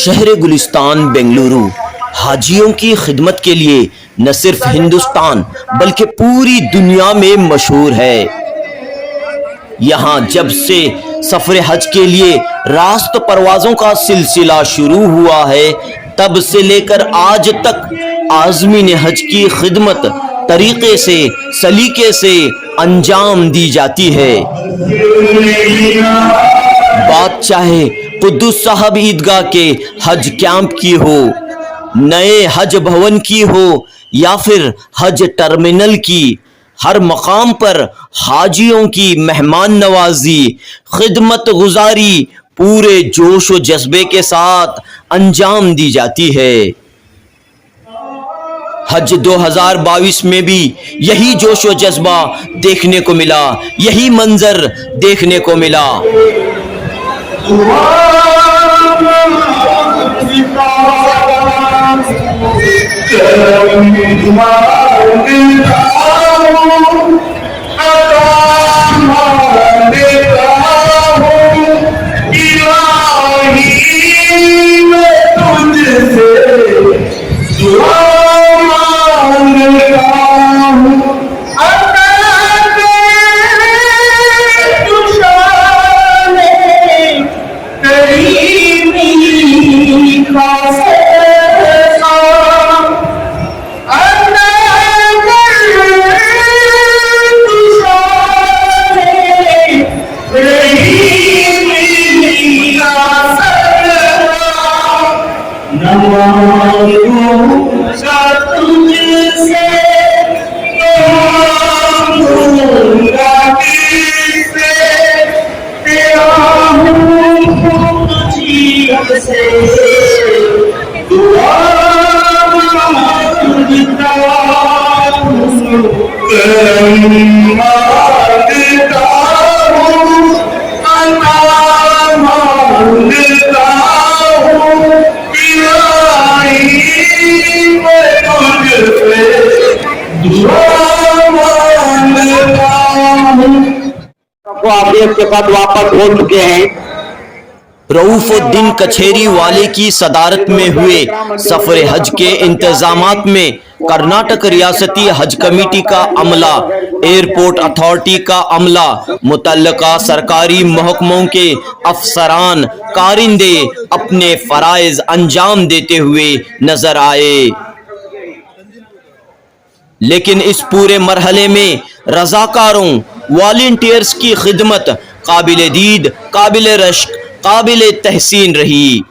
शहर गुलिस्तान बेंगलुरु हाजियों की खिदमत के लिए न सिर्फ हिंदुस्तान बल्कि पूरी दुनिया में मशहूर है। यहाँ जब से सफर हज के लिए रास्त परवाज़ों का सिलसिला शुरू हुआ है, तब से लेकर आज तक आज़मीन हज की खिदमत तरीके से सलीके से अंजाम दी जाती है। बात चाहे कुद्दुस साहब ईदगाह के हज कैंप की हो, नए हज भवन की हो या फिर हज टर्मिनल की, हर मकाम पर हाजियों की मेहमान नवाजी खिदमत गुजारी पूरे जोश व जज्बे के साथ अंजाम दी जाती है। हज 2022 में भी यही जोश व जज्बा देखने को मिला, यही मंजर देखने को मिला। आप देश के साथ वापस हो चुके हैं। रऊफुद्दीन कचेरी वाले की सदारत में हुए सफर हज के इंतजामात में कर्नाटक रियासती हज कमेटी का अमला, एयरपोर्ट अथॉरिटी का अमला, मुतल्लका सरकारी महकमों के अफसरान कारिंदे अपने फराइज अंजाम देते हुए नजर आए। लेकिन इस पूरे मरहले में रजाकारों वॉलंटियर्स की खिदमत काबिल दीद, काबिल रश्क, काबिल तहसीन रही।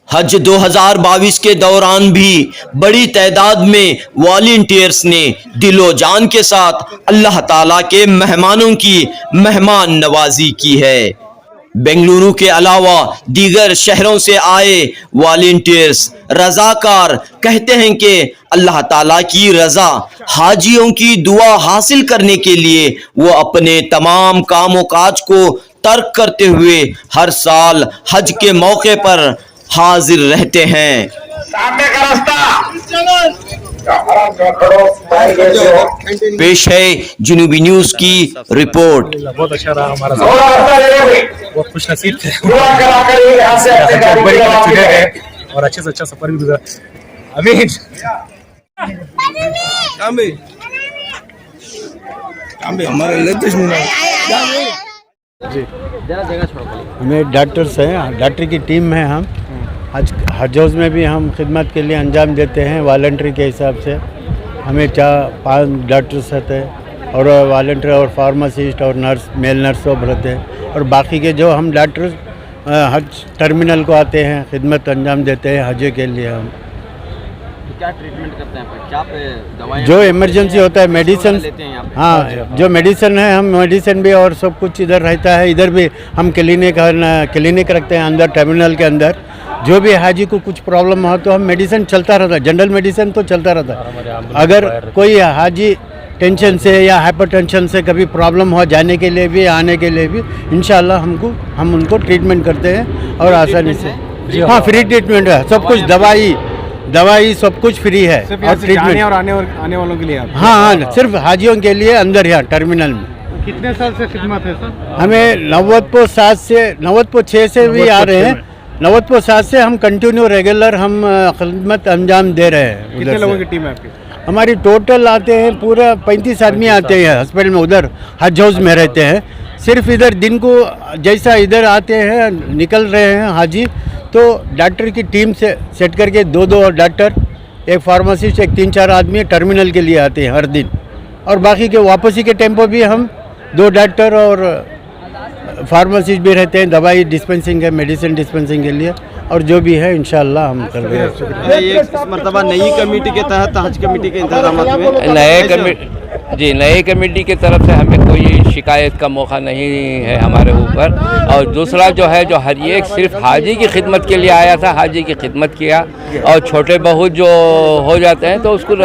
हज 2022 के दौरान भी बड़ी तादाद में वॉलंटियर्स ने दिलो जान के साथ अल्लाह ताला के मेहमानों की मेहमान नवाजी की है। बेंगलुरु के अलावा दीगर शहरों से आए वॉलंटियर्स रजाकार कहते हैं कि अल्लाह ताला की रजा, हाजियों की दुआ हासिल करने के लिए वो अपने तमाम कामों काज को तर्क करते हुए हर साल हज के मौके पर हाजिर रहते हैं। पेश है जुनूबी न्यूज की रिपोर्ट। बहुत अच्छा रहा हमारा, बहुत खुश नसीब थे और अच्छे से अच्छा सफर भी गुजरा। अमीन हमें डॉक्टर्स हैं, डॉक्टर की टीम है। हम हज हाउस में भी हम खिदमत के लिए अंजाम देते हैं वॉलंटरी के हिसाब से। हमें 4-5 डॉक्टर्स रहते हैं और वॉलंटरी और फार्मासिस्ट और नर्स, मेल नर्स सब रहते हैं। और बाकी के जो हम डॉक्टर्स हज टर्मिनल को आते हैं, खिदमत अंजाम देते हैं हज के लिए। हम क्या ट्रीटमेंट करते हैं? क्या पे दवाएं जो इमरजेंसी होता है, मेडिसिन, हाँ जो मेडिसिन है, हम मेडिसिन भी और सब कुछ इधर रहता है। इधर भी हम क्लिनिक रखते हैं अंदर टर्मिनल के अंदर। जो भी हाजी को कुछ प्रॉब्लम हो तो हम मेडिसिन चलता रहता है, जनरल मेडिसिन तो चलता रहता है। अगर कोई हाजी टेंशन से या हाइपरटेंशन से कभी प्रॉब्लम हो, जाने के लिए भी आने के लिए भी इंशाल्लाह हम उनको ट्रीटमेंट करते हैं और आसानी से। हाँ, फ्री ट्रीटमेंट है, सब कुछ दवाई सब कुछ फ्री है। और ट्रीटमेंट और आने वालों के लिए हाँ, सिर्फ हाजियों के लिए अंदर यहाँ टर्मिनल में। कितने साल से खिदमत है सर? हमें 90 6 से भी आ रहे हैं 90% से हम कंटिन्यू रेगुलर हम खिदमत अंजाम दे रहे हैं। कितने उधर लोगों से की टीम है आपकी? हमारी टोटल आते हैं पूरा 35 आदमी आते हैं हॉस्पिटल में, उधर हज हाउस में रहते हैं। सिर्फ इधर दिन को जैसा इधर आते हैं निकल रहे हैं हाजी, तो डॉक्टर की टीम से सेट करके 2-2 डॉक्टर, एक फार्मासिस्ट, एक 3-4 आदमी टर्मिनल के लिए आते हैं हर दिन। और बाकी के वापसी के टाइम पर भी हम 2 डॉक्टर और फार्मासिस्ट भी रहते हैं, दवाई डिस्पेंसिंग है, मेडिसिन डिस्पेंसिंग के लिए, और जो भी है इंशाल्लाह हम कर रहे हैं। ये इस मरतबा नई कमेटी के तहत हज कमेटी के इंतजाम में नए कमेटी की तरफ से हमें कोई शिकायत का मौका नहीं है हमारे ऊपर। और दूसरा जो है, जो हर एक सिर्फ हाजी की खिदमत के लिए आया था, हाजी की खिदमत किया, और छोटे बहुत जो हो जाते हैं तो उसको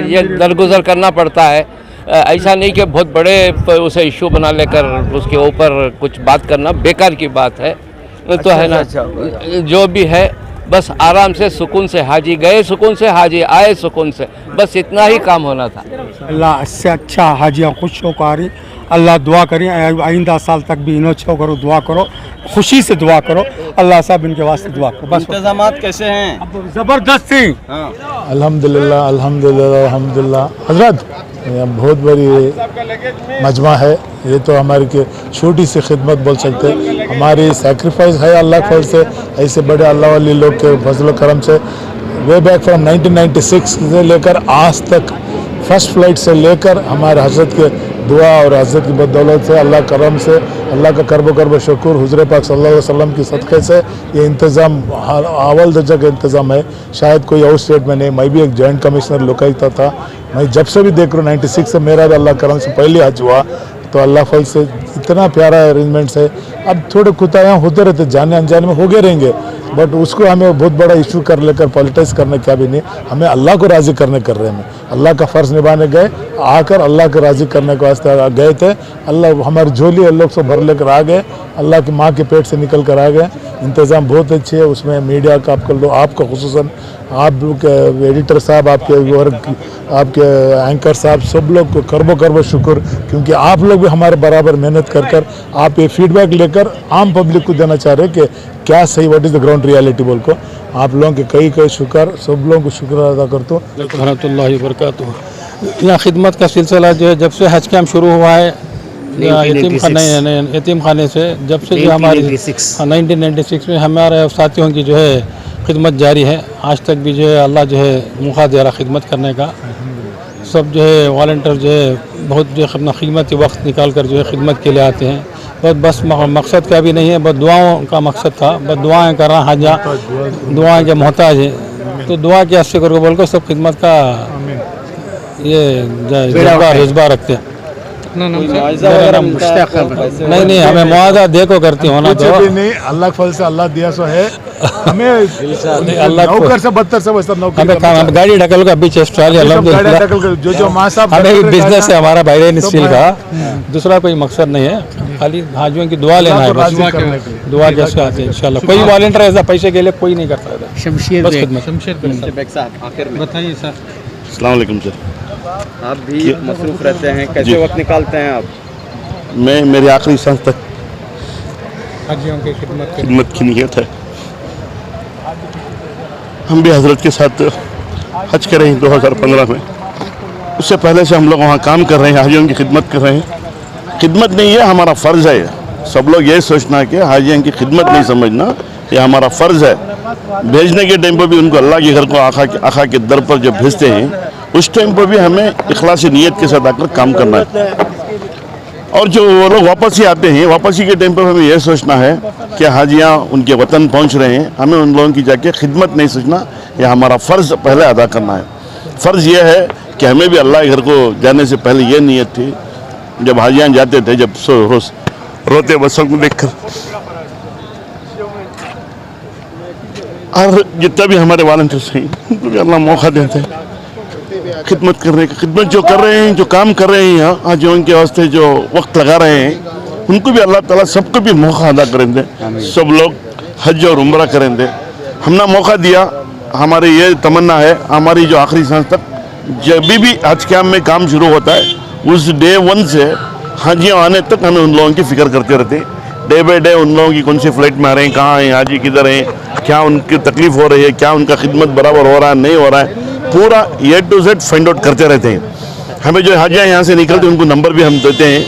ये दरगुजर करना पड़ता है। ऐसा नहीं कि बहुत बड़े उसे इशू बना लेकर उसके ऊपर कुछ बात करना बेकार की बात है। तो है ना, जो भी है बस आराम से सुकून से हाजी गए, सुकून से हाजी आए, सुकून से, बस इतना ही काम होना था। अल्लाह इससे अच्छा हाजियाँ खुश होकारी, अल्लाह दुआ करें आइंदा साल तक भी इन्हें अच्छो करो, दुआ करो, खुशी से दुआ करो, अल्लाह साहब इनके वास्ते दुआ करो। बस इंतजामात कैसे हैं? ज़बरदस्त थी। अल्हम्दुलिल्लाह अल्हम्दुलिल्लाह अल्हम्दुलिल्लाह। हजरत ये बहुत बड़ी मजमा है, ये तो हमारी के छोटी सी खिदमत बोल सकते हैं, हमारी सेक्रीफाइस है अल्लाह के फजल से, ऐसे बड़े अल्लाह वाले लोग के फजल करम से। वे बैक फ्रॉम 1996 से लेकर आज तक, फर्स्ट फ्लाइट से लेकर हमारे हजरत के दुआ और हजरत की बदौलत से, अल्लाह करम से, अल्लाह का करब शुक्र, हुज़ूर पाक सल्लल्लाहु अलैहि वसल्लम की सदक़े से ये इंतज़ाम अव्वल दर्जा का इंतज़ाम है, शायद कोई और स्टेट में नहीं। मैं भी एक जॉइंट कमिश्नर लोकायुक्त था, मैं जब से भी देख रहा हूँ 96 से मेरा भी अल्लाह करम से पहले हज हुआ, तो अल्लाह फल से इतना प्यारा अरेंजमेंट्स है। अब थोड़े कुताहियाँ होते रहते, जाने अनजाने में हो गए रहेंगे, बट उसको हमें बहुत बड़ा इशू कर लेकर पॉलिटिक्स करने क्या भी नहीं, हमें अल्लाह को राज़ी करने कर रहे हैं। अल्लाह का फ़र्ज़ निभाने गए, आकर अल्लाह को राज़ी करने के वास्ते गए थे। अल्लाह हमारी झोली अल्लाह से भर लेकर आ गए, अल्लाह की माँ के पेट से निकल कर आ गए। इंतज़ाम बहुत अच्छे है, उसमें मीडिया का आपका खुसूसन आप एडिटर साहब, आपके एंकर साहब, सब लोग को करबो शुक्र, क्योंकि आप लोग भी हमारे बराबर मेहनत कर आप ये फीडबैक लेकर आम पब्लिक को देना चाह रहे हैं कि क्या सही, what is the ground reality बोल को। आप लोगों के कई शुक्र, सब लोगों को शुक्र अदा करता हूँ। रहमतुल्लाहि व बरकातुहू। यहाँ खिदमत का सिलसिला जो है, जब से हज कैम्प शुरू हुआ है यतीम खाने से, जब से जो हमारी 1996 में हमारे साथियों की जो है खिदमत जारी है, आज तक भी जो है अल्लाह जो है मौका दे रहा खिदमत करने का। सब जो है वॉलंटियर जो है बहुत जो अपना कीमती वक्त निकाल कर जो है खिदमत के लिए आते हैं। बस मकसद का भी नहीं है, बस दुआओं का मकसद था, बस दुआएं कर रहा हाजा, दुआएं के मोहताज है, तो दुआ के अस्से करके बोल कर सब खिदमत का ये जज्बा रखते हैं। नहीं हमें मुआवजा देखो करती होना तो नहीं, अल्लाह के फल से अल्लाह दिया सो है हमें। अल्लाह नौकर से बदतर से बस हमें गाड़ी ढकल का बीच जो माँ साहब हमें भी बिजनेस है हमारा बाइडेन स्टील का, दूसरा कोई मकसद नहीं है, खाली हाजियों की दुआ लेना है, दुआ कैसे आते हैं इंशाल्लाह। कोई वॉलंटियर ऐसा पैसे के लिए कोई नहीं करता है। शमशेर बेग साहब आखिर में बताइए सर। अस्सलाम वालेकुम सर। आप भी मसरूफ रहते हैं, कैसे वक्त निकालते हैं आप? मैं मेरी आखिरी सांस तक हाजियों की खिदमत की नीयत है। हम भी हजरत के साथ हज कर रहे हैं 2015 में, उससे पहले से हम लोग वहाँ काम कर रहे हैं, हाजियों की खिदमत कर रहे हैं। खिदमत नहीं है, हमारा फ़र्ज़ है। सब लोग ये सोचना कि हाजियों की खिदमत नहीं समझना, ये हमारा फ़र्ज़ है। भेजने के टाइम पर भी उनको अल्लाह के घर को आका के दर पर जब भेजते हैं, उस टाइम पर भी हमें इखलासी नीयत के साथ आकर काम करना है। और जो वो लोग वापस ही आते हैं, वापसी के टाइम पर हमें यह सोचना है कि हाजियाँ उनके वतन पहुंच रहे हैं, हमें उन लोगों की जाके खिदमत नहीं सोचना, यह हमारा फ़र्ज़ पहले अदा करना है। फ़र्ज़ यह है कि हमें भी अल्लाह के घर को जाने से पहले ये नीयत थी, जब हाजियाँ जाते थे, जब रोज़ रोते बसों को देख कर, और जितना भी हमारे वॉलंटियर्स हैं उनको भी अल्लाह मौका देते हैं खिदमत करने का। खिदमत जो कर रहे हैं, जो काम कर रहे हैं यहाँ, आज जो उनके वास्ते जो वक्त लगा रहे हैं, उनको भी अल्लाह ताला सबको भी मौका अदा करेंगे। सब लोग हज और उम्रा करेंगे। हमने मौका दिया, हमारी ये तमन्ना है, हमारी जो आखिरी सांस तक जब भी हज कैम्प में काम शुरू होता है, उस डे 1 से हाजियाँ आने तक हमें उन लोगों की फ़िक्र करते रहते हैं डे बाई डे उन लोगों की कौन सी फ्लाइट में आ रहे हैं, कहाँ हैं, हाजी किधर हैं, क्या उनकी तकलीफ हो रही है, क्या उनका खिदमत बराबर हो रहा है नहीं हो रहा है, पूरा A to Z find out करते रहते हैं। हमें जो हाजियाँ यहाँ से निकलते हैं उनको नंबर भी हम देते हैं,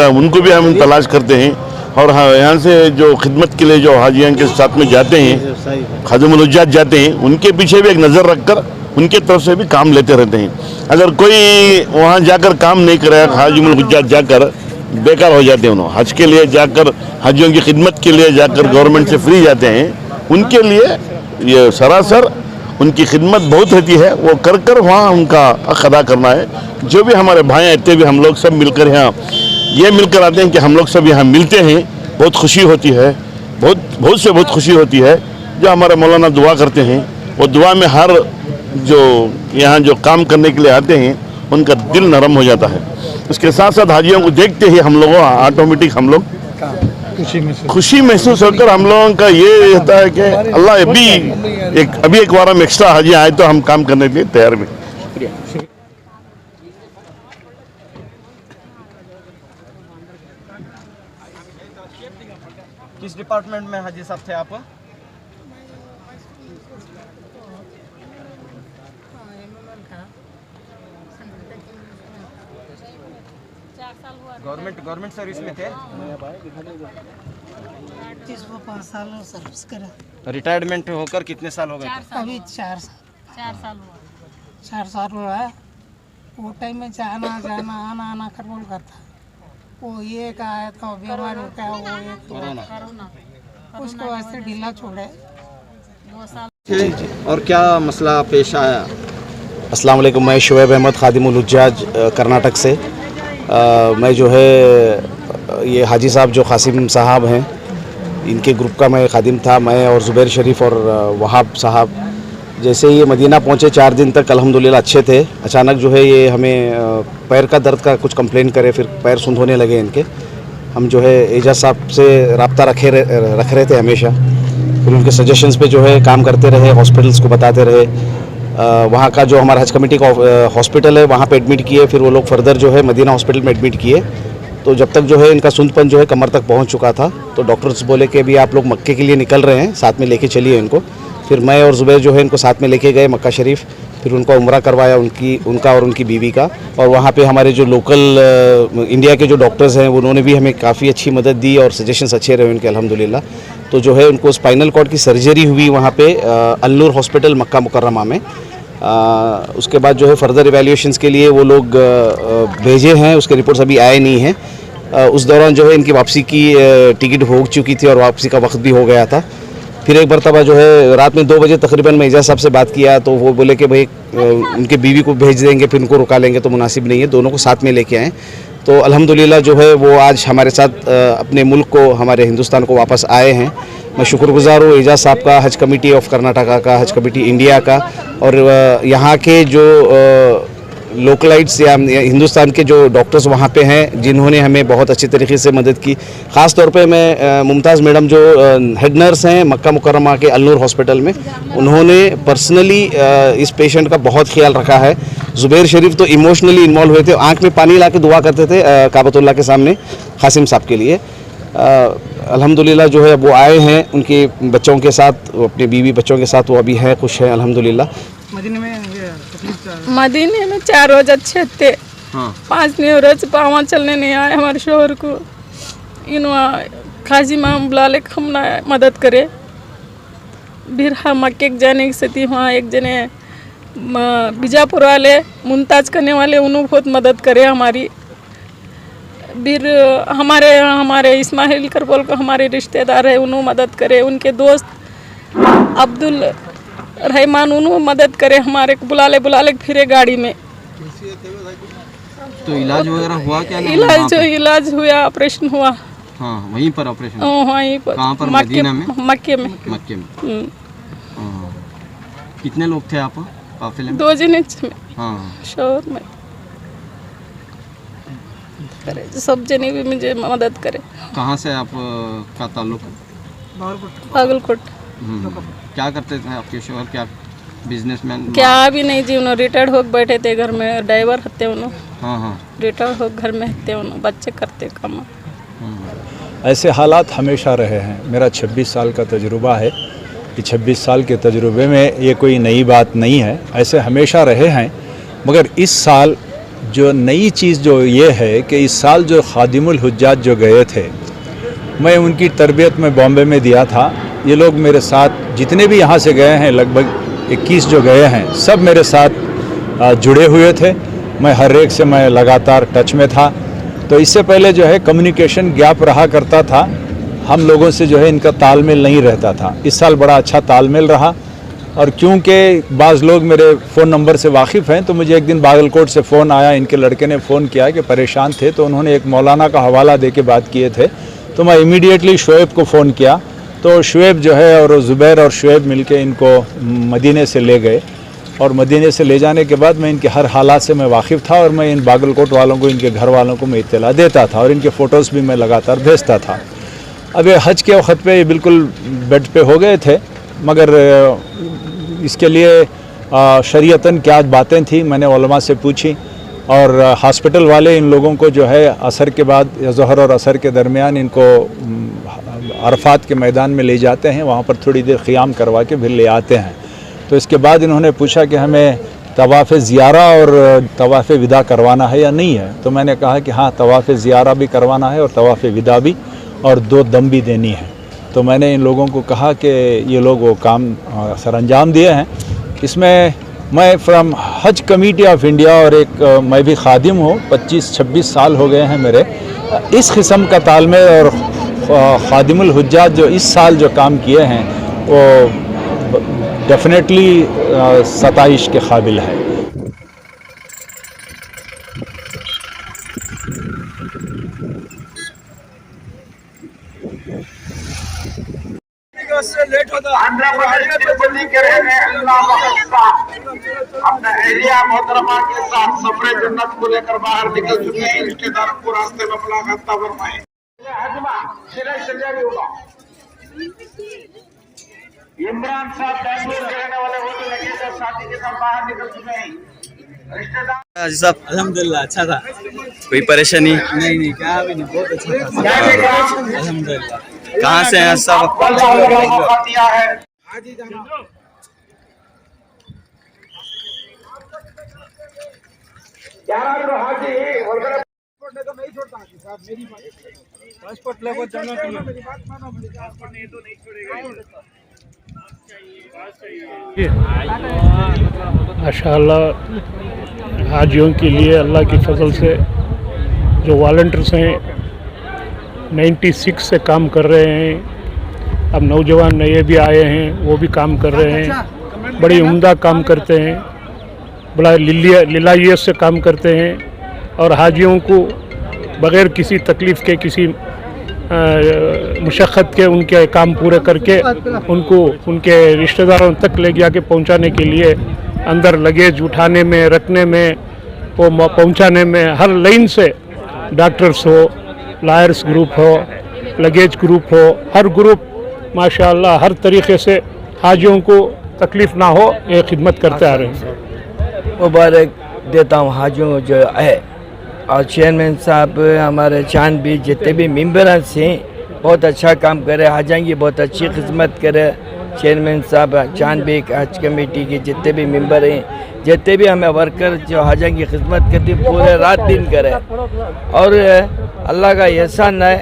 उनको भी हम तलाश करते हैं। और हाँ, यहाँ से जो खिदमत के लिए जो हाजियाँ के साथ में जाते हैं, खादिमुल हुज्जाज जाते हैं, उनके पीछे भी एक नज़र रखकर उनके तरफ से भी काम लेते रहते हैं। अगर कोई वहाँ जाकर काम नहीं करे, खादिमुल हुज्जाज जाकर बेकार हो जाते हैं। उन्होंने हज के लिए जाकर, हाजियों की खिदमत के लिए जाकर गवर्नमेंट से फ्री जाते हैं, उनके लिए ये सरासर उनकी खिदमत बहुत रहती है। वो कर वहाँ उनका हक अदा करना है। जो भी हमारे भाई इतने भी हम लोग सब मिलकर यहाँ ये मिलकर आते हैं कि हम लोग सब यहाँ मिलते हैं, बहुत खुशी होती है, बहुत खुशी होती है। जो हमारे मौलाना दुआ करते हैं, वो दुआ में हर जो यहाँ जो काम करने के लिए आते हैं उनका दिल नरम हो जाता है। उसके साथ साथ हाजियों को देखते ही हम लोगों ऑटोमेटिक हम लोग खुशी महसूस होकर हम लोगों का ये रहता है कि अल्लाह अभी एक बार हम एक्स्ट्रा हाजी आए तो हम काम करने के लिए तैयार भी। किस डिपार्टमेंट में हाजी साहब थे आप? गवर्नमेंट सर्विस में थे। 5 साल सर्विस करा। रिटायरमेंट होकर कितने साल हो गए? अभी 4 साल हुआ। 4 साल हुआ है। वो टाइम में जाना आना कर बोल करता। वो ये का आया था बीमारी का, वो ये कोरोना उसको वैसे ढीला छोड़े 2 साल। और क्या मसला पेश आया? अस्सलाम वालेकुम, मैं शुएब अहमद खादिमुल हुज्जाज कर्नाटक से। मैं जो है ये हाजी साहब जो कासिम साहब हैं, इनके ग्रुप का मैं खादिम था। मैं और ज़ुबैर शरीफ और वहाब साहब जैसे ये मदीना पहुँचे 4 दिन तक अल्हम्दुलिल्लाह अच्छे थे। अचानक जो है ये हमें पैर का दर्द का कुछ कंप्लेन करे, फिर पैर सुंद होने लगे इनके। हम जो है एजाज साहब से रब्ता रख रहे थे हमेशा, फिर उनके सजेशंस पे जो है काम करते रहे, हॉस्पिटल्स को बताते रहे। वहाँ का जो हमारा हज कमेटी का हॉस्पिटल है वहाँ पे एडमिट किए, फिर वो लोग फर्दर जो है मदीना हॉस्पिटल में एडमिट किए। तो जब तक जो है इनका सुंदपन जो है कमर तक पहुँच चुका था, तो डॉक्टर्स बोले कि अभी आप लोग मक्के के लिए निकल रहे हैं, साथ में लेके चलिए इनको। फिर मैं और ज़ुबैर जो है इनको साथ में लेके गए मक्का शरीफ, फिर उनका उम्रा करवाया उनका और उनकी बीवी का। और वहाँ पे हमारे जो लोकल इंडिया के जो डॉक्टर्स हैं उन्होंने भी हमें काफ़ी अच्छी मदद दी और सजेशंस अच्छे रहे उनके अल्हम्दुलिल्लाह। तो जो है उनको स्पाइनल कॉर्ड की सर्जरी हुई वहाँ पे अल-नूर हॉस्पिटल मक्का मुकर्रमा में। उसके बाद जो है फर्दर इवैल्यूएशंस के लिए वो लोग भेजे हैं, उसके रिपोर्ट्स अभी आए नहीं हैं। उस दौरान जो है इनकी वापसी की टिकट हो चुकी थी और वापसी का वक्त भी हो गया था। फिर एक मरतबा जो है रात में 2 बजे तकरीबन मैं एजाज साहब से बात किया, तो वो बोले कि भाई उनके बीवी को भेज देंगे, फिर उनको रुका लेंगे तो मुनासिब नहीं है, दोनों को साथ में लेके आएँ। तो अल्हम्दुलिल्लाह जो है वो आज हमारे साथ अपने मुल्क को, हमारे हिंदुस्तान को वापस आए हैं। मैं शुक्रगुजार हूँ एजाज साहब का, हज कमेटी ऑफ कर्नाटका का, हज कमेटी इंडिया का, और यहाँ के जो लोकलाइट्स या हिंदुस्तान के जो डॉक्टर्स वहाँ पे हैं जिन्होंने हमें बहुत अच्छी तरीके से मदद की। ख़ास तौर पे मैं मुमताज़ मैडम जो हेड नर्स हैं मक्का मुकर्रमा के अल-नूर हॉस्पिटल में, उन्होंने पर्सनली इस पेशेंट का बहुत ख्याल रखा है। ज़ुबैर शरीफ तो इमोशनली इन्वॉल्व हुए थे, आँख में पानी ला के दुआ करते थे काबतुल्लाह के सामने कासिम साहब के लिए। अल्हम्दुलिल्लाह जो है वो आए हैं उनके बच्चों के साथ, अपने बीवी बच्चों के साथ, वो अभी हैं, खुश हैं अल्हम्दुलिल्लाह। मदीने में 4 रोज अच्छे थे, 5वें रोज पाँव चलने नहीं आए हमारे शोहर को। इन खाजी माम बुला ले हम ना मदद करे। फिर हम मक्के जाने की स्थिति, वहाँ एक जने बीजापुर वाले मुमताज करने वाले उन्होंने बहुत मदद करे हमारी। फिर हमारे इस्माइल करबोल को हमारे रिश्तेदार है, उन्होंने मदद करे। उनके दोस्त अब्दुल रहमान उन्होंने मदद करे, हमारे को बुला ले फिरे गाड़ी में। तो इलाज वगैरह हुआ क्या? इलाज हुआ, ऑपरेशन हुआ। हाँ, वहीं पर ऑपरेशन? वहीं पर। कहाँ पर? मदीना में? मक्के में। कितने लोग थे आप काफिले में? 2 जने में। हाँ, शोर में करे, सब जने भी मुझे मदद करे। कहाँ से आप का ताल्लुक? भागलकोट। क्या करते थे आपके शोहर? क्या बिजनेसमैन? क्या भी नहीं जी, उन्होंने रिटायर्ड हो बैठे थे घर में, ड्राइवर होते उन्होंने। हाँ, रिटायर्ड हो घर में होते उन्होंने, बच्चे करते काम। ऐसे हालात हमेशा रहे हैं। मेरा 26 साल का तजुर्बा है। ये 26 साल के तजुर्बे में ये कोई नई बात नहीं है, ऐसे हमेशा रहे हैं। मगर इस साल जो नई चीज़ जो ये है कि इस साल जो खादिमुल हुज्जाज जो गए थे, मैं उनकी तरबियत में बॉम्बे में दिया था। ये लोग मेरे साथ जितने भी यहाँ से गए हैं, लगभग 21 जो गए हैं, सब मेरे साथ जुड़े हुए थे। मैं हर एक से मैं लगातार टच में था। तो इससे पहले जो है कम्युनिकेशन गैप रहा करता था, हम लोगों से जो है इनका तालमेल नहीं रहता था। इस साल बड़ा अच्छा तालमेल रहा। और क्योंकि बाज़ लोग मेरे फ़ोन नंबर से वाकिफ़ हैं, तो मुझे एक दिन बागलकोट से फ़ोन आया, इनके लड़के ने फ़ोन किया कि परेशान थे, तो उन्होंने एक मौलाना का हवाला दे के बात किए थे। तो मैं इमीडिएटली शुएब को फ़ोन किया, तो शुएब जो है और ज़ुबैर और शुएब मिलके इनको मदीने से ले गए। और मदीने से ले जाने के बाद मैं इनके हर हालात से मैं वाकिफ़ था और मैं इन बागलकोट वालों को, इनके घर वालों को मैं इत्तला देता था और इनके फ़ोटोज़ भी मैं लगातार भेजता था। अब ये हज के वक्त पे ये बिल्कुल बेड पे हो गए थे, मगर इसके लिए शरीयतन क्या बातें थी मैंने उलमा से पूछी। और हॉस्पिटल वाले इन लोगों को जो है असर के बाद, ज़ोहर और असर के दरमियान इनको अरफात के मैदान में ले जाते हैं, वहाँ पर थोड़ी देर क़ियाम करवा के फिर ले आते हैं। तो इसके बाद इन्होंने पूछा कि हमें तवाफ़ ज़ियारा और तवाफ़ विदा करवाना है या नहीं है। तो मैंने कहा कि हाँ, तवाफ़ ज़ियारा भी करवाना है और तवाफ़ विदा भी, और 2 दम भी देनी है। तो मैंने इन लोगों को कहा कि ये लोग वो काम सर अंजाम दिए हैं। इसमें मैं फ्रॉम हज कमेटी ऑफ इंडिया और एक मैं भी खादिम हूँ, 25-26 साल हो गए हैं मेरे। इस किस्म का तालमेल और खादिमुल हुज्जाज जो इस साल जो काम किए हैं वो डेफिनेटली सताइश के काबिल है। अपने एरिया मोहतरमा के साथ सफरे जन्नत को लेकर बाहर निकल चुके हैं। रिश्तेदारों को रास्ते में मुलाकात फरमाएं। इमरान साहब बैंगलोर के रहने वाले, वो तो लगे थे साथी के साथ बाहर निकल चुके हैं। रिश्तेदार हाजी साहब अल्हम्दुलिल्लाह अच्छा था, कोई परेशानी नहीं, क्या भी नहीं, बहुत अच्छा था अल्हम्दुलिल्लाह। कहाँ से हैं साहब? पासपोर्ट लेकर जाना के लिए माशाअल्लाह हाजियों के लिए अल्लाह की फजल से जो वॉलंटियर्स हैं 96 से काम कर रहे हैं। अब नौजवान नए भी आए हैं, वो भी काम कर रहे हैं, बड़ी उम्दा काम करते हैं, बड़ा लिलायत से काम करते हैं और हाजियों को बग़ैर किसी तकलीफ़ के, किसी मुशक्क़त के उनके काम पूरे करके उनको उनके रिश्तेदारों तक ले जाके पहुंचाने के लिए अंदर लगेज उठाने में, रखने में, वो पहुंचाने में हर लाइन से डॉक्टर्स हो, लायर्स ग्रुप हो, लगेज ग्रुप हो, हर ग्रुप माशाअल्लाह हर तरीक़े से हाजियों को तकलीफ़ ना हो ये खिदमत करते आ रहे हैं। मुबारक देता हूँ हाजियों जो है, और चेयरमैन साहब हमारे चांद भी जितने भी मेम्बर हैं बहुत अच्छा काम करे, हाजियों की बहुत अच्छी खिदमत करे। चेयरमैन साहब चांद भी हज कमेटी के जितने भी मेंबर हैं, जितने भी हमें वर्कर जो हाजियों की खिदमत करती पूरे रात दिन करे। और अल्लाह का एहसान है,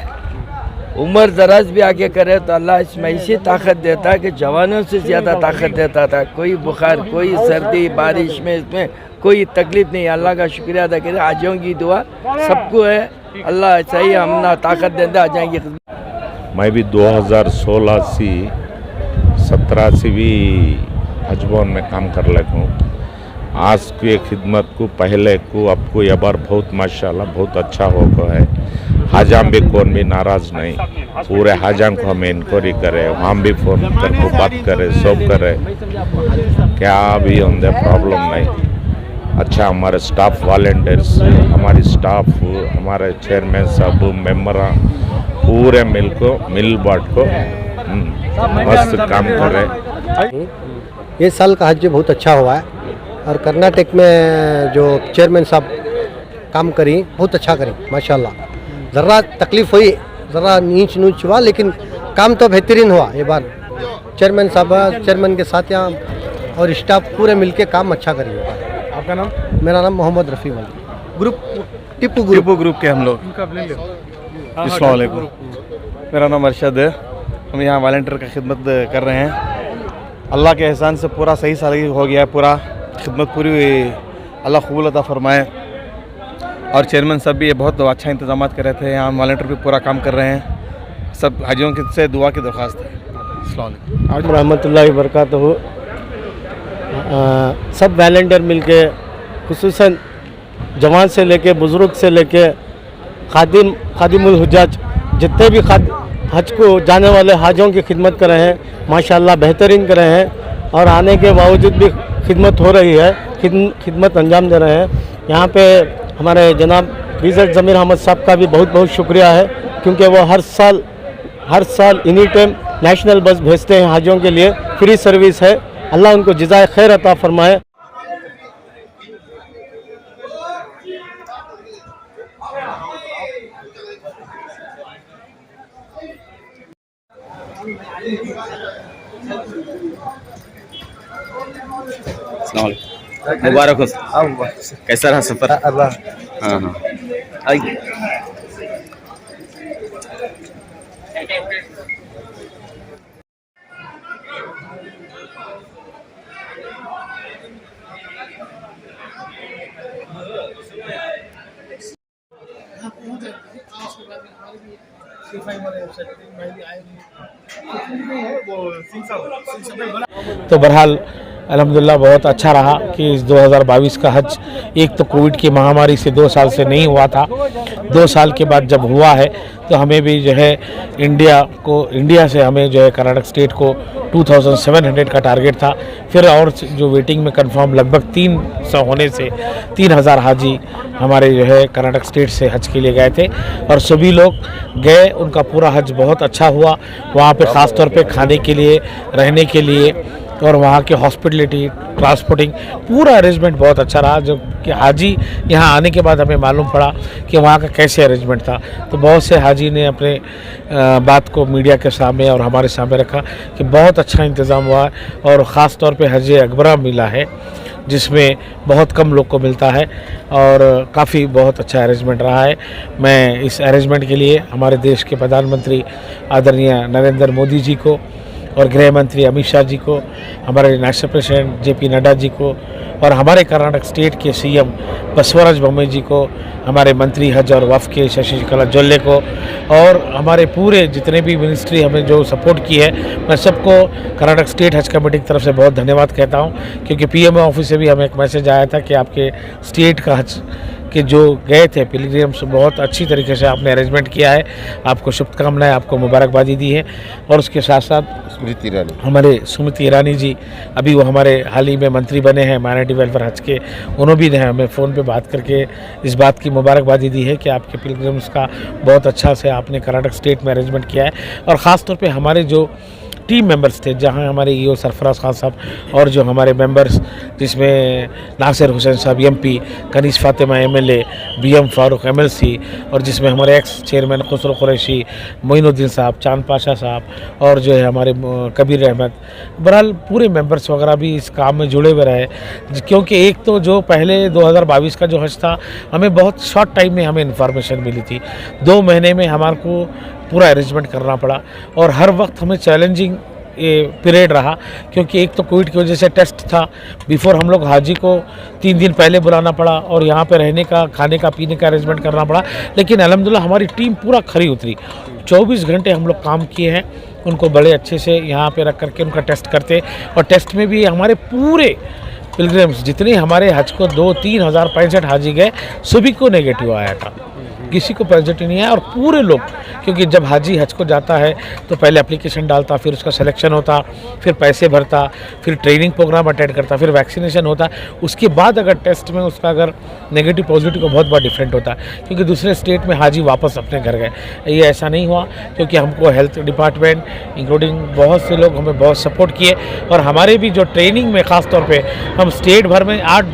उम्र दराज भी आगे करे तो अल्लाह इसमें ऐसी ताकत देता है कि जवानों से ज़्यादा ताकत देता था। कोई बुखार, कोई सर्दी, बारिश में इसमें कोई तकलीफ़ नहीं। अल्लाह का शुक्रिया अदा करें, हाजियों की दुआ सबको है, अल्लाह सही हमना ताकत देता हाजियों की खिदमत। मैं भी 2016 से 17 से भी हजबोन में काम कर लगा हूँ। आज की खिदमत को पहले को अब को ये बार बहुत माशाल्लाह बहुत अच्छा हो गया है। हाजाम भी कौन भी नाराज़ नहीं, पूरे हाजाम को हमें इंक्वायरी करे, हम भी फ़ोन करके बात करे, सब करे, क्या भी उनसे प्रॉब्लम नहीं। अच्छा हमारे स्टाफ वॉलंटियर्स, हमारी स्टाफ, हमारे चेयरमैन साहब, मेम्बर पूरे मिल बांट को मस्त काम कर रहे। ये साल का हज बहुत अच्छा हुआ है और कर्नाटक में जो चेयरमैन साहब काम करी बहुत अच्छा करी माशाल्लाह। ज़रा तकलीफ़ हुई ज़रा नीच नूच हुआ, लेकिन काम तो बेहतरीन हुआ ये बार। चेयरमैन साहब, चेयरमैन के साथ यहाँ और स्टाफ पूरे मिलके काम अच्छा करिए। आपका नाम? मेरा नाम मोहम्मद रफ़ी वाली, ग्रुप टिप्पू ग्रुप के हम लोग। अस्सलाम वालेकुम, मेरा नाम अरशद है। हम यहाँ वॉलंटियर का खिदमत कर रहे हैं। अल्लाह के एहसान से पूरा सही साल हो गया है, पूरा खिदमत पूरी हुई, अल्लाह कबूल अता फरमाए। और चेयरमैन साहब भी ये बहुत अच्छा इंतजाम कर रहे थे, यहाँ वॉलंटियर भी पूरा काम कर रहे हैं। सब हाजियों से दुआ की दरख्वास्त है। अस्सलाम वालेकुम रहमतुल्लाहि बरकातहू। सब वॉलंटियर मिलके, खुसूसन जवान से लेके बुज़ुर्ग से लेके खादिमुल हुज्जाज, जितने भी हज को जाने वाले हाजियों की खिदमत कर रहे हैं, माशाल्लाह बेहतरीन कर रहे हैं। और आने के बावजूद भी खिदमत हो रही है, खिदमत अंजाम दे रहे हैं। यहाँ पे हमारे जनाब रिजल्ट ज़मीर अहमद साहब का भी बहुत बहुत शुक्रिया है, क्योंकि वो हर साल इन्हीं टाइम नेशनल बस भेजते हैं हाजियों के लिए, फ्री सर्विस है। अल्लाह उनको जज़ाए खैर अता फरमाए। मुबारक हो। कैसा रहा सफर? हाँ हाँ आइए। तो बहरहाल अल्हम्दुलिल्लाह बहुत अच्छा रहा कि इस 2022 का हज, एक तो कोविड की महामारी से 2 साल से नहीं हुआ था, 2 साल के बाद जब हुआ है तो हमें भी जो है इंडिया से हमें जो है कर्नाटक स्टेट को 2700 का टारगेट था। फिर और जो वेटिंग में कंफर्म लगभग 300 होने से 3000 हाजी हमारे जो है कर्नाटक स्टेट से हज के लिए गए थे और सभी लोग गए, उनका पूरा हज बहुत अच्छा हुआ। वहाँ पे ख़ास तौर पे खाने के लिए, रहने के लिए और वहाँ की हॉस्पिटलिटी, ट्रांसपोर्टिंग, पूरा अरेंजमेंट बहुत अच्छा रहा। जो कि हाजी यहाँ आने के बाद हमें मालूम पड़ा कि वहाँ का कैसे अरेंजमेंट था, तो बहुत से हाजी ने अपने बात को मीडिया के सामने और हमारे सामने रखा कि बहुत अच्छा इंतज़ाम हुआ और ख़ास तौर पे हज अकबरा मिला है, जिसमें बहुत कम लोग को मिलता है और काफ़ी बहुत अच्छा अरेंजमेंट रहा है। मैं इस अरेंजमेंट के लिए हमारे देश के प्रधानमंत्री आदरणीय नरेंद्र मोदी जी को और गृह मंत्री अमित शाह जी को, हमारे national president JP Nadda ji को और हमारे कर्नाटक स्टेट के CM बसवराज बोम्मई जी को, हमारे मंत्री हज और वफ़ के शशिकला जोल्ले को और हमारे पूरे जितने भी मिनिस्ट्री हमें जो सपोर्ट की है, मैं सबको कर्नाटक स्टेट हज कमेटी की तरफ से बहुत धन्यवाद कहता हूँ। क्योंकि PMO ऑफिस से भी हमें एक मैसेज आया था कि आपके स्टेट का हज के जो गए थे पिलग्रिम्स, बहुत अच्छी तरीके से आपने अरेंजमेंट किया है, आपको शुभकामनाएं, आपको मुबारकबादी दी है। और उसके साथ साथ हमारे स्मृति ईरानी जी, अभी वो हमारे हाल ही में मंत्री बने हैं माइनॉरिटी वेलफेयर हज के, उन्होंने भी हमें फ़ोन पे बात करके इस बात की मुबारकबादी दी है कि आपके पिलग्रिम्स का बहुत अच्छा से आपने कर्नाटक स्टेट में अरेंजमेंट किया है। और ख़ास तौर पे हमारे जो टीम मेंबर्स थे, जहां हमारे EO सरफराज खान साहब और जो हमारे मेंबर्स जिसमें नासिर हुसैन साहब MP, Kaneez Fatima MLA, BM Farooq MLC और जिसमें हमारे एक्स चेयरमैन खुसरो कुरैशी, मोइनुद्दीन साहब, चांद पाशा साहब और जो है हमारे कबीर अहमद, बहरहाल पूरे मेंबर्स वगैरह भी इस काम में जुड़े हुए रहे। क्योंकि एक तो जो पहले 2022 का जो हज था, हमें बहुत शॉर्ट टाइम में हमें इन्फॉर्मेशन मिली थी, 2 महीने में हमारे को पूरा अरेंजमेंट करना पड़ा और हर वक्त हमें चैलेंजिंग पीरियड रहा। क्योंकि एक तो कोविड की वजह से टेस्ट था, बिफोर हम लोग हाजी को 3 दिन पहले बुलाना पड़ा और यहाँ पे रहने का, खाने का, पीने का अरेंजमेंट करना पड़ा। लेकिन अल्हम्दुलिल्लाह हमारी टीम पूरा खरी उतरी, 24 घंटे हम लोग काम किए हैं, उनको बड़े अच्छे से यहाँ पे रख करके उनका टेस्ट करते और टेस्ट में भी हमारे पूरे पिलग्रिम्स जितने हमारे हज को 2-3 हज़ार 65 हाजी गए, सभी को नेगेटिव आया था, किसी को पॉजिटिव नहीं आया। और पूरे लोग, क्योंकि जब हाजी हज को जाता है तो पहले एप्लीकेशन डालता, फिर उसका सिलेक्शन होता, फिर पैसे भरता, फिर ट्रेनिंग प्रोग्राम अटेंड करता, फिर वैक्सीनेशन होता, उसके बाद अगर टेस्ट में उसका अगर नेगेटिव पॉजिटिव को बहुत बड़ा डिफरेंट होता है। क्योंकि दूसरे स्टेट में हाजी वापस अपने घर गए, ये ऐसा नहीं हुआ क्योंकि हमको हेल्थ डिपार्टमेंट इंक्लूडिंग बहुत से लोग हमें बहुत सपोर्ट किए। और हमारे भी जो ट्रेनिंग में ख़ास तौर पर हम स्टेट भर में 8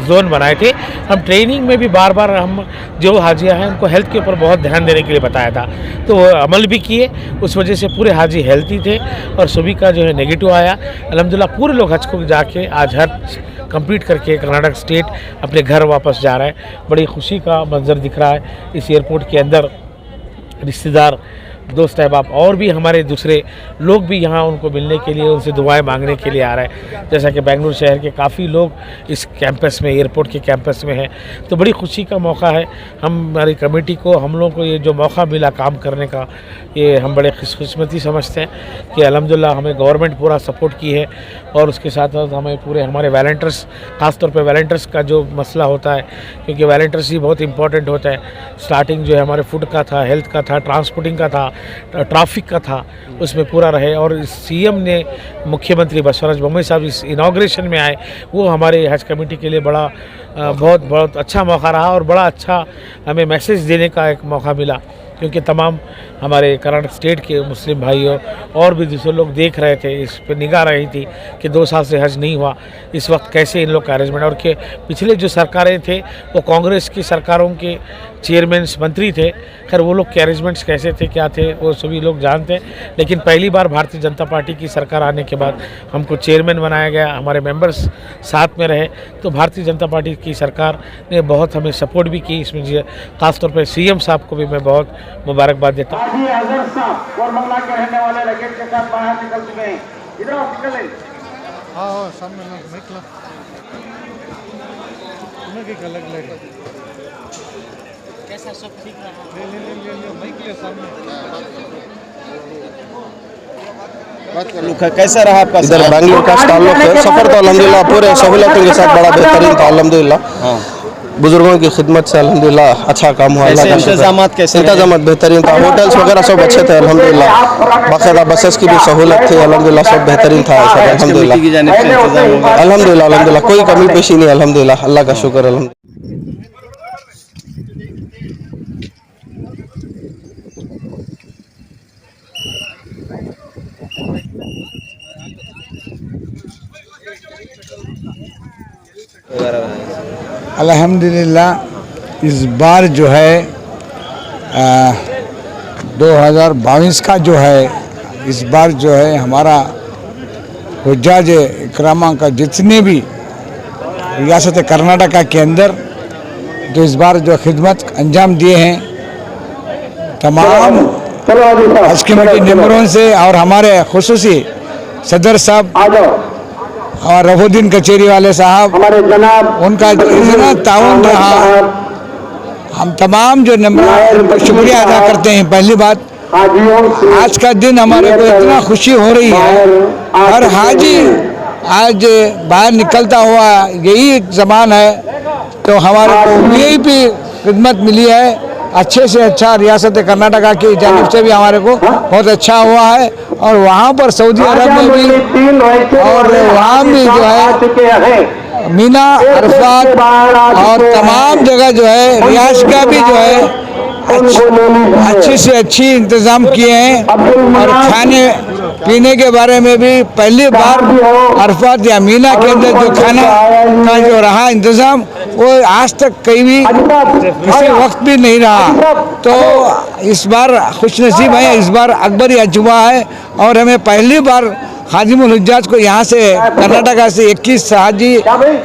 जोन बनाए थे, हम ट्रेनिंग में भी बार बार हम जो हाजियाँ हैं को हेल्थ के ऊपर बहुत ध्यान देने के लिए बताया था, तो वो अमल भी किए। उस वजह से पूरे हाजी हेल्थी थे और सभी का जो है नेगेटिव आया। अल्हम्दुलिल्लाह पूरे लोग हज को जाके आज हज कंप्लीट करके कर्नाटक स्टेट अपने घर वापस जा रहा है। बड़ी खुशी का मंजर दिख रहा है इस एयरपोर्ट के अंदर। रिश्तेदार, दोस्त अहबाब और भी हमारे दूसरे लोग भी यहाँ उनको मिलने के लिए, उनसे दुआएं मांगने के लिए आ रहे हैं। जैसा कि बेंगलुरु शहर के काफ़ी लोग इस कैंपस में, एयरपोर्ट के कैंपस में हैं, तो बड़ी खुशी का मौका है। हमारी कमेटी को, हम लोगों को ये जो मौका मिला काम करने का, ये हम बड़े खुशकिस्मती समझते हैं कि अल्हम्दुलिल्लाह हमें गवर्नमेंट पूरा सपोर्ट की है। और उसके साथ साथ हमें पूरे हमारे वॉलंटियर्स, ख़ासतौर पर वॉलंटियर्स का जो मसला होता है, क्योंकि वॉलंटियर्स ही बहुत इंपॉर्टेंट होता है। स्टार्टिंग जो है हमारे फूड का था, हेल्थ का था, ट्रांसपोर्टिंग का था, ट्रैफिक का था, उसमें पूरा रहे। और सीएम ने, मुख्यमंत्री बसवराज बोम्मई साहब इस इनाग्रेशन में आए, वो हमारे हज कमेटी के लिए बड़ा बहुत अच्छा मौका रहा और बड़ा अच्छा हमें मैसेज देने का एक मौका मिला, क्योंकि तमाम हमारे कर्नाटक स्टेट के मुस्लिम भाइयों और भी दूसरे लोग देख रहे थे, इस पर निगाह रही थी कि 2 साल से हज नहीं हुआ, इस वक्त कैसे इन लोग का अरेंजमेंट। और कि पिछले जो सरकारें थे वो कांग्रेस की सरकारों के चेयरमैन मंत्री थे, खैर वो लोग के अरेंजमेंट्स कैसे थे, क्या थे, वो सभी लोग जानते हैं। लेकिन पहली बार भारतीय जनता पार्टी की सरकार आने के बाद हमको चेयरमैन बनाया गया, हमारे मेंबर्स साथ में रहे, तो भारतीय जनता पार्टी की सरकार ने बहुत हमें सपोर्ट भी की। इसमें ख़ासतौर पर सीएम साहब को भी मैं बहुत मुबारकबाद देता हूँ। हाजी अजहर साहब कोरमंगला के रहने वाले लगेज के साथ बाहर निकल चुके हैं। इधर आओ, निकल हाँ सामने निकला कैसा सब ठीक रहा? ले सामने कैसा रहा आपका इधर बेंगलुरु का ताल्लुक है। सफ़र तो अल्हम्दुलिल्लाह पूरे सहूलतों के साथ बड़ा बेहतरीन था अल्हम्दुलिल्लाह। बुजुर्गों की खिदमत से अल्हम्दुलिल्लाह अच्छा काम हुआ। इंतजामात कैसे? इंतजामात बेहतरीन था, होटल्स वगैरह सब अच्छे थे अल्हम्दुलिल्लाह। बाकायदा बसेस की भी सहूलत थी अल्हम्दुलिल्लाह, सब बेहतरीन था अल्हम्दुलिल्लाह। अल्हम्दुलिल्लाह कोई कमी पेशी नहीं अल्हम्दुलिल्लाह, अल्लाह का शुक्र अल्हम्दुलिल्लाह। अल्हम्दुलिल्लाह इस बार जो है 2022 का जो है, इस बार जो है हमारा हुज्जाज इकरामा का जितने भी रियासत कर्नाटका के अंदर जो इस बार जो खिदमत अंजाम दिए हैं, तमाम हज कमेटी मेंबरों से और हमारे खुसूसी सदर साहब और रफुद्दीन कचेरी वाले साहब, उनका इतना ताउन रहा, हम तमाम जो नंबर शुक्रिया अदा करते हैं। पहली बात, आज का दिन हमारे को इतना खुशी हो रही है, और हाजी आज बाहर निकलता हुआ यही ज़मान है, तो हमारे को वीआईपी खिदमत मिली है। अच्छे से अच्छा रियासत कर्नाटका की जानिब से भी हमारे को बहुत अच्छा हुआ है। और वहाँ पर सऊदी अरब में भी, और वहाँ भी जो है मीना, अरफात और तमाम जगह जो है रियाज का भी जो है अच्छी से अच्छी इंतज़ाम किए हैं। और खाने पीने के बारे में भी पहली बार अरफात या मीना के अंदर जो खाना का जो रहा इंतज़ाम, वो आज तक कहीं भी किसी वक्त भी नहीं रहा। तो इस बार खुशनसीब है, इस बार अकबरी हज हुआ है, और हमें पहली बार खादिमुल हुज्जाज को यहाँ से कर्नाटका से 21 हाजी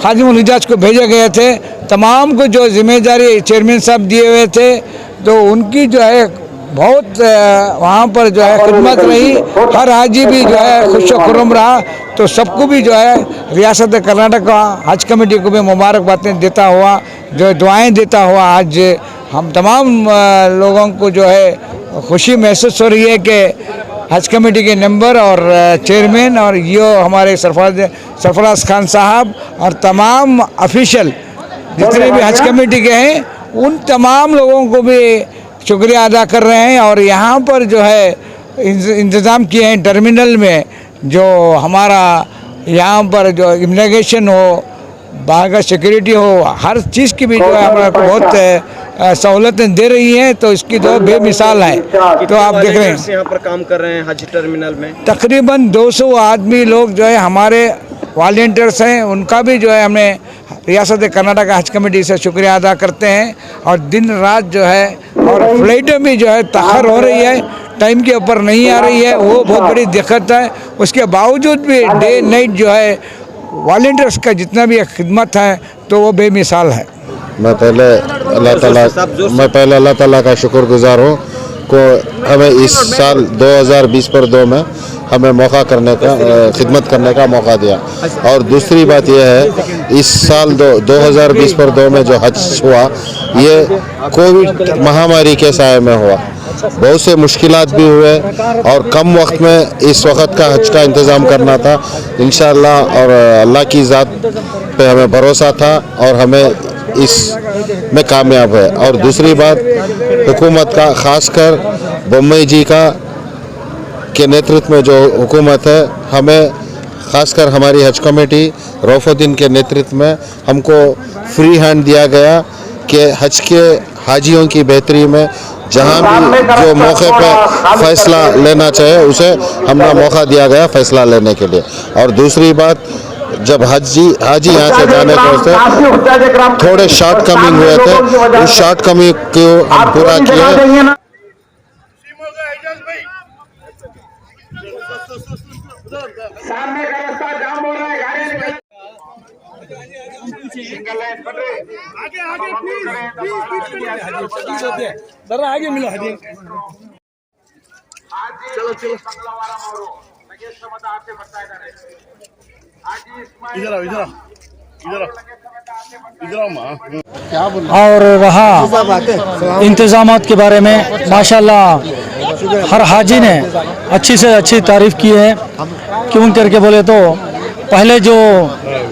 खादिमुल हुज्जाज को भेजे गए थे। तमाम को जो जिम्मेदारी चेयरमैन साहब दिए हुए थे, तो उनकी जो है बहुत वहाँ पर जो है खिदमत रही। हर हाजी भी जो है खुश खुर्रम रहा। तो सबको भी जो है रियासत कर्नाटक हज कमेटी को भी मुबारकबादें देता हुआ, जो दुआएं देता हुआ, आज हम तमाम लोगों को जो है खुशी महसूस हो रही है कि हज कमेटी के मेंबर और चेयरमैन और ये हमारे सरफराज खान साहब और तमाम ऑफिशियल जितने भी हज कमेटी के हैं, उन तमाम लोगों को भी शुक्रिया अदा कर रहे हैं। और यहाँ पर जो है इंतज़ाम किए हैं टर्मिनल में, जो हमारा यहाँ पर जो इमिग्रेशन हो, बाहर का सिक्योरिटी हो, हर चीज़ की भी जो है हमारे को बहुत सहूलतें दे रही हैं। तो इसकी जो बेमिसाल है। तो आप देख रहे हैं यहाँ पर काम कर रहे हैं हज टर्मिनल में, तकरीबन 200 आदमी लोग जो है हमारे वॉलंटियर्स हैं, उनका भी जो है हमने रियासत कर्नाटक हज कमेटी से शुक्रिया अदा करते हैं। और दिन रात जो है और फ्लाइटें भी जो है तखर हो रही है, टाइम के ऊपर नहीं आ रही है, वो बहुत बड़ी दिक्कत है। उसके बावजूद भी डे नाइट जो है वॉलंटियर्स का जितना भी खिदमत है तो वो बेमिसाल है। मैं पहले अल्लाह ताला का शुक्रगुजार हूँ को हमें इस साल 2020 में हमें मौका करने का खिदमत करने का मौका दिया। और दूसरी बात यह है, इस साल 2020 में जो हज हुआ ये कोविड महामारी के साए में हुआ। बहुत से मुश्किलात भी हुए और कम वक्त में इस वक्त का हज का इंतज़ाम करना था। इंशाअल्लाह और अल्लाह की ज़ात पे हमें भरोसा था और हमें इस में कामयाब है। और दूसरी बात, हुकूमत का ख़ासकर बम्बई जी के नेतृत्व में जो हुकूमत है, हमें ख़ासकर हमारी हज कमेटी रौफुद्दीन के नेतृत्व में हमको फ्री हैंड दिया गया कि हज के हाजियों की बेहतरी में जहाँ भी जो मौके पर फैसला लेना चाहे उसे हमने मौका दिया गया फैसला लेने के लिए। और दूसरी बात, जब हाजी यहाँ से जाने को थोड़े शॉर्ट कमिंग हुए थे, उस शॉर्ट कमिंग को हम पूरा किया। सामने का रास्ता जाम हो रहा है, गाड़ी सिंगल लाइन बन रही। आगे आगे प्लीज जरा आगे मिलो। हाजी चलो चलो बंगलावारा मोरो लगे समझ आते बताए जा रहे। हाजी इधर आओ इधर आओ इधर आओ इधर आओ मां। और रहा इंतज़ामात के बारे में, माशाल्लाह हर हाजी ने अच्छी से अच्छी तारीफ़ की है। क्यों करके बोले तो पहले जो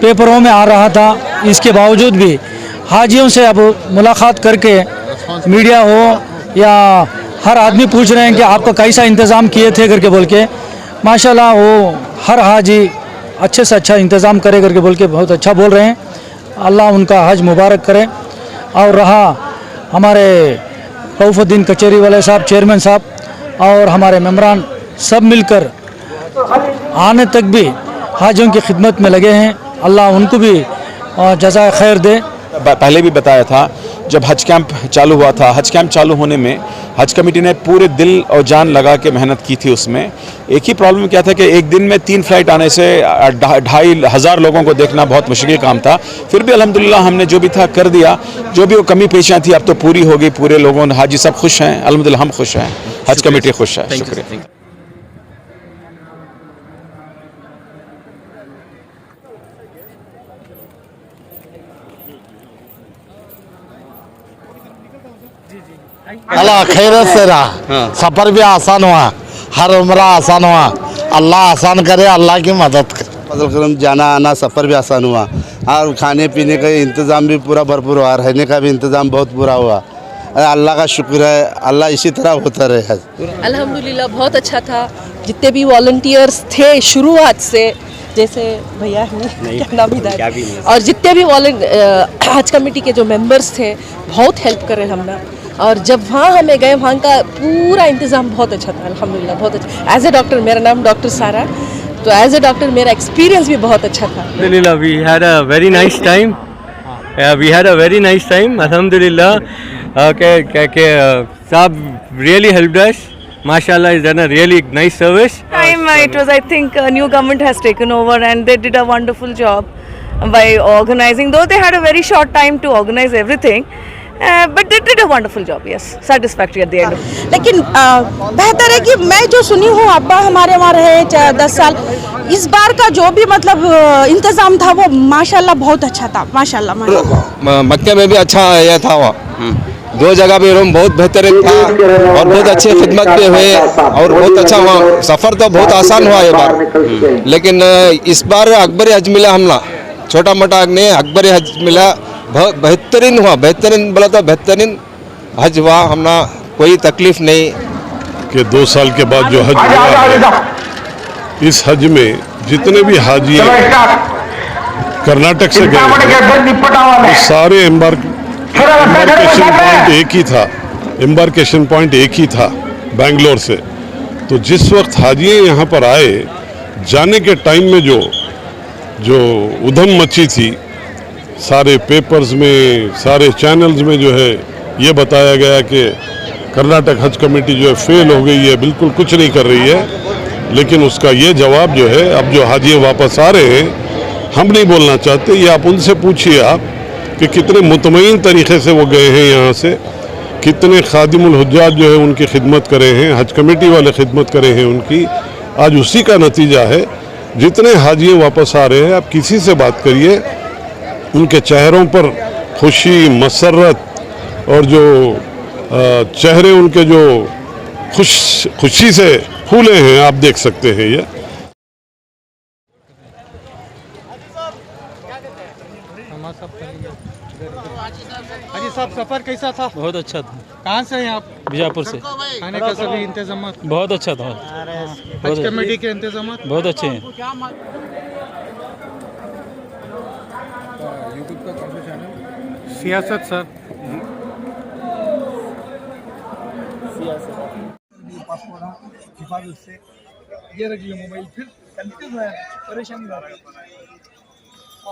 पेपरों में आ रहा था, इसके बावजूद भी हाजियों से अब मुलाकात करके मीडिया हो या हर आदमी पूछ रहे हैं कि आपका कैसा इंतज़ाम किए थे करके बोल के, माशाल्लाह वो हर हाजी अच्छे से अच्छा इंतज़ाम करे करके बोल के बहुत अच्छा बोल रहे हैं। अल्लाह उनका हज मुबारक करे। और रहा हमारे रऊफुद्दीन कचहरी वाले साहब, चेयरमैन साहब और हमारे मेम्बरान सब मिलकर आने तक भी हाजियों की खिदमत में लगे हैं। अल्लाह उनको भी जज़ाए खैर दे। पहले भी बताया था, जब हज कैंप चालू हुआ था, हज कैंप चालू होने में हज कमेटी ने पूरे दिल और जान लगा के मेहनत की थी। उसमें एक ही प्रॉब्लम क्या था कि एक दिन में 3 फ्लाइट आने से 2,500 लोगों को देखना बहुत मुश्किल काम था। फिर भी अल्हम्दुलिल्लाह हमने जो भी था कर दिया। जो भी वो कमी पेशियाँ थी अब तो पूरी हो गई। पूरे लोगों हाजी सब खुश हैं, अल्हम्दुलिल्लाह हम खुश हैं, हज कमेटी खुश है। शुक्रिया। अल्लाह खैरत से रहा, सफ़र भी आसान हुआ, हर उम्र आसान हुआ। अल्लाह आसान करे, अल्लाह की मदद करे। फजल करम जाना आना सफ़र भी आसान हुआ और खाने पीने का इंतज़ाम भी पूरा भरपूर हुआ, रहने का भी इंतज़ाम बहुत पूरा हुआ। अल्लाह का शुक्र है, अल्लाह इसी तरह होता रहे। अल्हम्दुलिल्लाह बहुत अच्छा था। जितने भी वॉलंटियर्स थे शुरुआत से, जैसे भैया हैं क्या नाम है, और जितने भी हज कमेटी के जो मेंबर्स थे बहुत हेल्प करे हमने। और जब वहाँ हमें गए, वहाँ का पूरा इंतज़ाम बहुत अच्छा था अल्हम्दुलिल्लाह, बहुत अच्छा। एज ए डॉक्टर, मेरा नाम डॉक्टर सारा, तो एज ए डॉक्टर मेरा एक्सपीरियंस भी बहुत अच्छा था। अल्हम्दुलिल्लाह we had a very nice time, we had a very nice time अल्हम्दुलिल्लाह। साहब really helped us, mashallah, is done a really nice service. It was, I think, a new government has taken over and they did a wonderful job by organizing, though they had a very short time to organize everything. But they did a wonderful job, yes, satisfactory at the end. लेकिन बेहतर है कि मैं जो सुनी हूँ, अब्बा हमारे वहाँ रहे 10 साल, इस बार का जो भी मतलब इंतज़ाम था वो माशाल्लाह बहुत अच्छा था, माशाल्लाह। मक्के में भी अच्छा यह था, वहाँ 2 जगह भी रूम बहुत बेहतरीन था और बहुत अच्छी खिदमत भी हुई और बहुत अच्छा हुआ। सफ़र तो बहुत आसान हुआ ये बार, लेकिन इस बार अकबरी हज मिला हमला, छोटा मोटा नहीं, अकबरी हज मिला, बहुत बेहतरीन हुआ। बेहतरीन बोला तो बेहतरीन हज हुआ, हमना कोई तकलीफ नहीं। कि 2 साल के बाद जो हज हुआ है, इस हज में जितने भी हाजी कर्नाटक से गए, सारे एम्बार्केशन पॉइंट एक ही था बेंगलोर से। तो जिस वक्त हाजी यहाँ पर आए, जाने के टाइम में जो उधम मची थी, सारे पेपर्स में, सारे चैनल्स में जो है ये बताया गया कि कर्नाटक हज कमेटी जो है फेल हो गई है, बिल्कुल कुछ नहीं कर रही है। लेकिन उसका ये जवाब जो है, अब जो हाजी वापस आ रहे हैं, हम नहीं बोलना चाहते, ये आप उनसे पूछिए आप कि कितने मुतमईन तरीके से वो गए हैं यहाँ से, कितने खादिमुल हुज्जाज जो है उनकी खिदमत करे हैं, हज कमेटी वाले खिदमत करे हैं उनकी। आज उसी का नतीजा है। जितने हाजी वापस आ रहे हैं, आप किसी से बात करिए, उनके चेहरों पर खुशी, मसरत और जो चेहरे उनके जो खुशी से फूले हैं, आप देख सकते हैं। ये हाजी साहब, सफर कैसा था? बहुत अच्छा था। कहाँ से हैं आप? बीजापुर से। खाने का सभी इंतजाम बहुत अच्छा था। हज कमेटी के इंतजाम बहुत अच्छे हैं। सियासत सर, हिफाजत से ये रख लिया मोबाइल, फिर कंफ्यूज है, परेशान हो रहा है।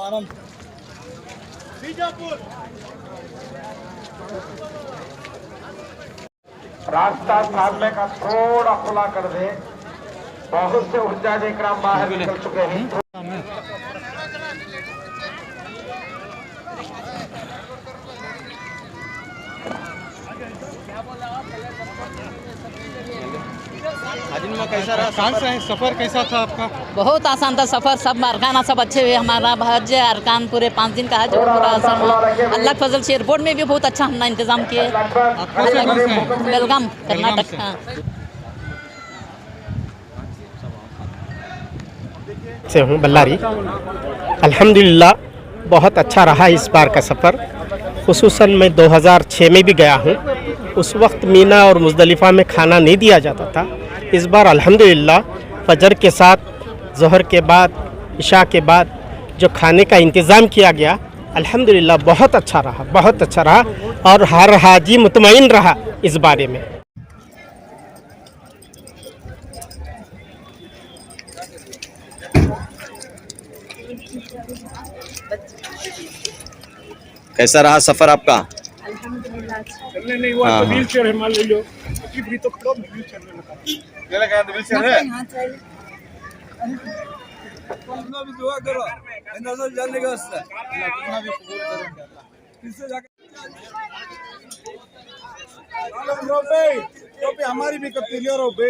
आराम से बीजापुर रास्ता सामने का थोड़ा खुला कर दे। बहुत से हुज्जाज इकराम बाहर निकल चुके हैं। कैसा रहा? कहाँ से हैं? सफर कैसा था आपका? बहुत आसान था सफ़र, सब अरकान सब अच्छे हुए। हमारा हज अरकान पूरे 5 दिन का हज पूरा आसान हुआ। अल्लाह के फजल से एयरपोर्ट में भी बहुत अच्छा हमने इंतजाम किए। बेलगाम कर्नाटक। से हूँ बल्लारी। अल्हम्दुलिल्लाह बहुत अच्छा रहा इस बार का सफ़र। खुसूसन मैं 2006 में भी गया हूँ। उस वक्त मीना और मुज़दलिफ़ा में खाना नहीं दिया जाता था। इस बार अल्हम्दुलिल्लाह फजर के साथ, ज़ोहर के बाद, इशा के बाद जो खाने का इंतज़ाम किया गया, अल्हम्दुलिल्लाह बहुत अच्छा रहा, बहुत अच्छा रहा। और हर हाजी मुतमईन रहा इस बारे में। कैसा रहा सफर आपका? चलने नहीं हुआ तो व्हील चेयर हिमालय ले लो। भी तो खड़ो व्हील चेयर में लगा। ये लगा व्हील चेयर है। अपना भी दुआ करो। नजर जाने का वास्ते। अपना भी कबूल करेंगे अल्लाह। किससे जाके रोपे हमारी भी कब क्लियर हो बे।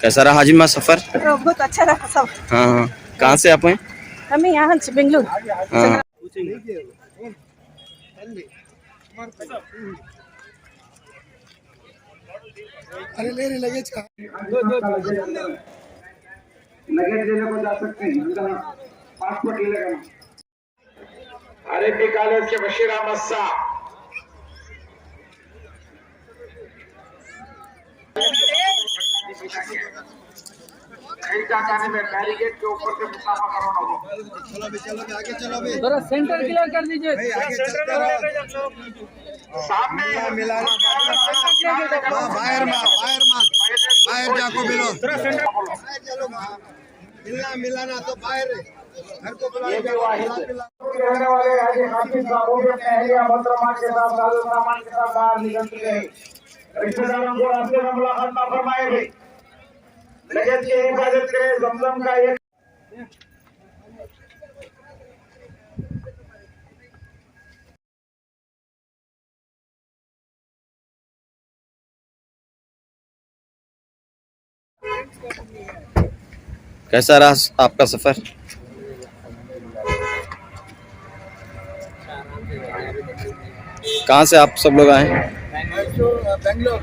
कैसा रहा हाजिमा सफर? बहुत अच्छा रहा सब। हाँ हाँ, कहाँ से आप हैं? हमें यहाँ से बेंगलुरु। हाँ। अरे ले रहे लगेज का लगेज लेने को जा सकते हैं। पासपोर्ट ले लेगा। अरबी कॉलेज के बशीर अहमद साहब में बैरिकेड के ऊपर से मुसाफा करवाना। चलो आगे चलो बे। थोड़ा सेंटर क्लियर कर दीजिए। आगे चलते रहो। सामने मिलाना बाहर जाको मिलो। मिलाना तो बाहर घर को रहने वाले हाजी हाफिज साहब के पहले मोहतरमा के साथ सामान के साथ बाहर निकल चुके हैं। रिश्तेदारों को रास्ते में मुलाकात ना फरमाए भी। लगेज की हिफाजत करें। जमजम का एक कैसा रहा आपका सफर? कहाँ से आप सब लोग आए? बेंगलोर।